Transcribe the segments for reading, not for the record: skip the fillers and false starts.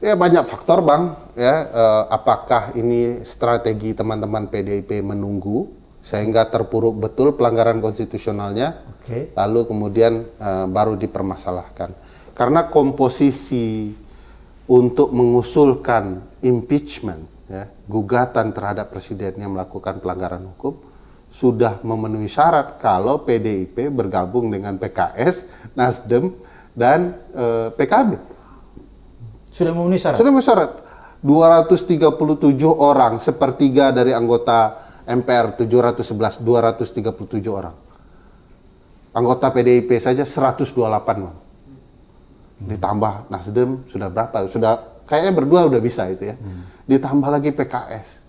Ya banyak faktor Bang, ya apakah ini strategi teman-teman PDIP menunggu sehingga terpuruk betul pelanggaran konstitusionalnya, lalu kemudian baru dipermasalahkan. Karena komposisi untuk mengusulkan impeachment, ya, gugatan terhadap presiden yang melakukan pelanggaran hukum sudah memenuhi syarat kalau PDIP bergabung dengan PKS, Nasdem, dan PKB. Sudah memenuhi syarat? Sudah memenuhi syarat. 237 orang, sepertiga dari anggota MPR 711, 237 orang. Anggota PDIP saja 128, Bang. Ditambah Nasdem sudah berapa? Sudah kayaknya berdua udah bisa itu ya. Ditambah lagi PKS.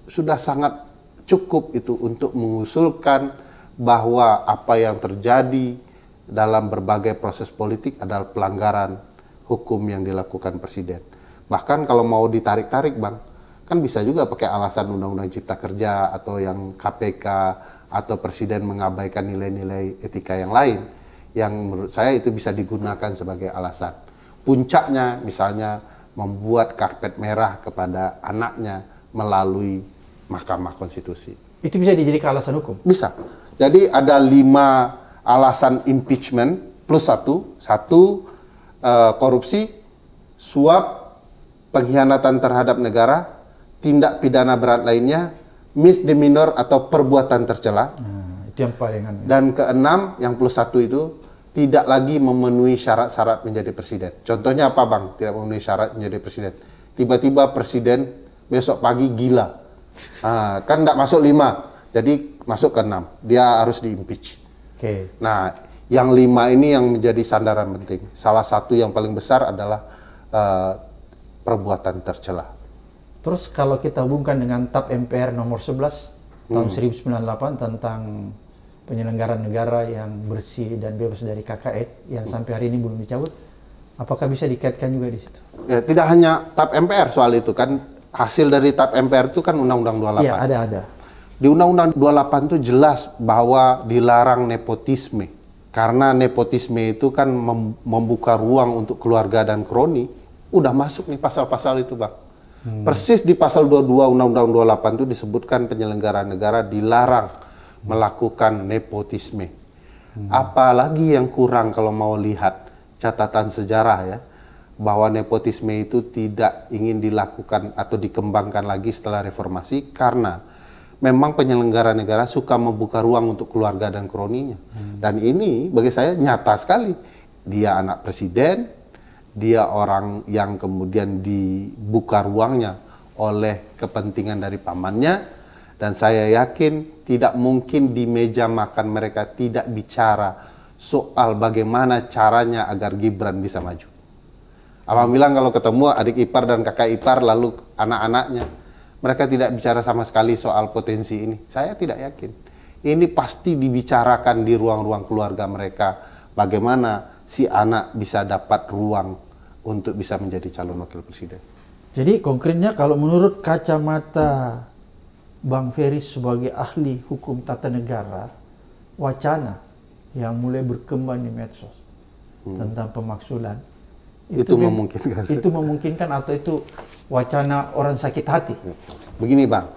Sudah sangat cukup itu untuk mengusulkan bahwa apa yang terjadi dalam berbagai proses politik adalah pelanggaran hukum yang dilakukan presiden. Bahkan kalau mau ditarik-tarik Bang, kan bisa juga pakai alasan Undang-Undang Cipta Kerja atau yang KPK atau presiden mengabaikan nilai-nilai etika yang lain yang menurut saya itu bisa digunakan sebagai alasan. Puncaknya misalnya membuat karpet merah kepada anaknya melalui Mahkamah Konstitusi. Itu bisa dijadikan alasan hukum? Bisa. Jadi ada 5 alasan impeachment plus satu korupsi, suap, pengkhianatan terhadap negara, tindak pidana berat lainnya, misdemeanor atau perbuatan tercela. Itu yang paling aneh. Dan keenam, yang plus 1 itu, tidak lagi memenuhi syarat-syarat menjadi presiden. Contohnya apa Bang? Tidak memenuhi syarat menjadi presiden. Tiba-tiba presiden besok pagi gila. Kan nggak masuk 5, jadi masuk ke 6. Dia harus di-impeach. Nah, yang 5 ini yang menjadi sandaran penting. Salah satu yang paling besar adalah perbuatan tercela. Terus kalau kita hubungkan dengan TAP MPR nomor 11 tahun 1998 tentang penyelenggaraan negara yang bersih dan bebas dari KKN yang sampai hari ini belum dicabut, apakah bisa dikaitkan juga di situ? Ya, tidak hanya TAP MPR soal itu kan, hasil dari TAP MPR itu kan Undang-Undang 28. Iya, ada. Di Undang-Undang 28 itu jelas bahwa dilarang nepotisme. Karena nepotisme itu kan membuka ruang untuk keluarga dan kroni. Udah masuk nih pasal-pasal itu Bang. Persis di pasal 22 Undang-Undang 28 itu disebutkan penyelenggara negara dilarang melakukan nepotisme. Apalagi yang kurang kalau mau lihat catatan sejarah ya, bahwa nepotisme itu tidak ingin dilakukan atau dikembangkan lagi setelah reformasi karena memang penyelenggara negara suka membuka ruang untuk keluarga dan kroninya. Dan ini bagi saya nyata sekali. Dia anak presiden, dia orang yang kemudian dibuka ruangnya oleh kepentingan dari pamannya, dan saya yakin tidak mungkin di meja makan mereka tidak bicara soal bagaimana caranya agar Gibran bisa maju. Abang bilang kalau ketemu adik ipar dan kakak ipar lalu anak-anaknya, mereka tidak bicara sama sekali soal potensi ini. Saya tidak yakin. Ini pasti dibicarakan di ruang-ruang keluarga mereka. Bagaimana si anak bisa dapat ruang untuk bisa menjadi calon wakil presiden. Jadi konkretnya kalau menurut kacamata Bang Ferry sebagai ahli hukum tata negara, wacana yang mulai berkembang di medsos tentang pemaksulan, itu memungkinkan. Itu memungkinkan atau itu wacana orang sakit hati? Begini Bang,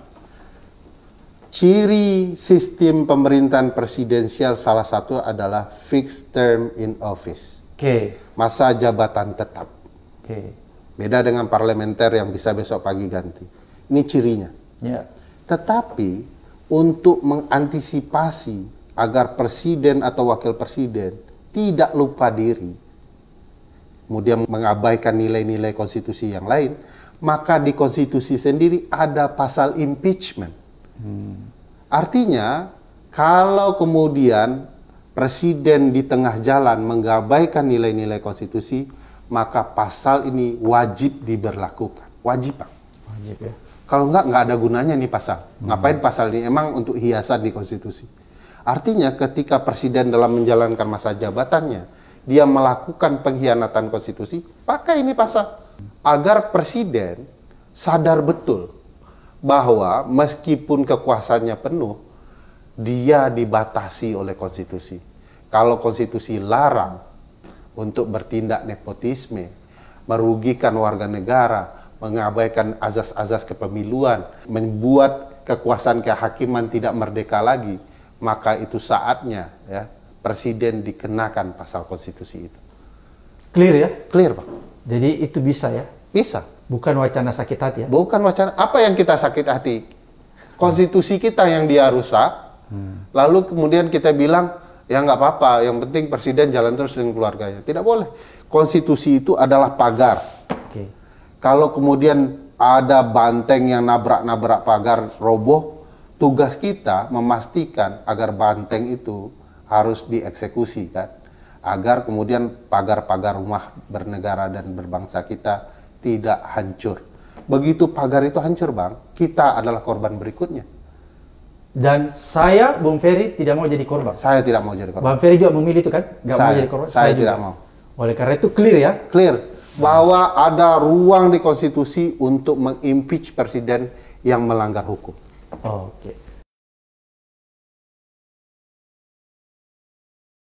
ciri sistem pemerintahan presidensial salah satu adalah fixed term in office. Masa jabatan tetap. Beda dengan parlementer yang bisa besok pagi ganti. Ini cirinya. Tetapi untuk mengantisipasi agar presiden atau wakil presiden tidak lupa diri, kemudian mengabaikan nilai-nilai konstitusi yang lain, maka di konstitusi sendiri ada pasal impeachment. Artinya, kalau kemudian presiden di tengah jalan mengabaikan nilai-nilai konstitusi, maka pasal ini wajib diberlakukan. Wajib, Pak. Wajib ya. Kalau nggak ada gunanya nih pasal. Ngapain pasal ini? Emang untuk hiasan di konstitusi. Artinya ketika presiden dalam menjalankan masa jabatannya, dia melakukan pengkhianatan konstitusi, pakai ini pasal. Agar presiden sadar betul bahwa meskipun kekuasaannya penuh, dia dibatasi oleh konstitusi. Kalau konstitusi larang untuk bertindak nepotisme merugikan warga negara, mengabaikan azas-azas kepemiluan, membuat kekuasaan kehakiman tidak merdeka lagi, maka itu saatnya ya Presiden dikenakan pasal konstitusi itu. Clear ya? Clear, Pak. Jadi itu bisa ya? Bisa. Bukan wacana sakit hati ya? Bukan wacana. Apa yang kita sakit hati? Konstitusi kita yang dia rusak, lalu kemudian kita bilang, ya nggak apa-apa, yang penting Presiden jalan terus dengan keluarganya. Tidak boleh. Konstitusi itu adalah pagar. Oke. Kalau kemudian ada banteng yang nabrak-nabrak pagar roboh, tugas kita memastikan agar banteng itu harus dieksekusi kan, agar kemudian pagar-pagar rumah bernegara dan berbangsa kita tidak hancur. Begitu pagar itu hancur, Bang, kita adalah korban berikutnya. Dan saya, Bung Ferry, tidak mau jadi korban. Saya tidak mau jadi korban. Bang Ferry juga memilih itu kan? Nggak mau jadi korban? Saya juga. tidak mau. Oleh karena itu clear ya? Clear bahwa ada ruang di konstitusi untuk mengimpeach presiden yang melanggar hukum. Oke.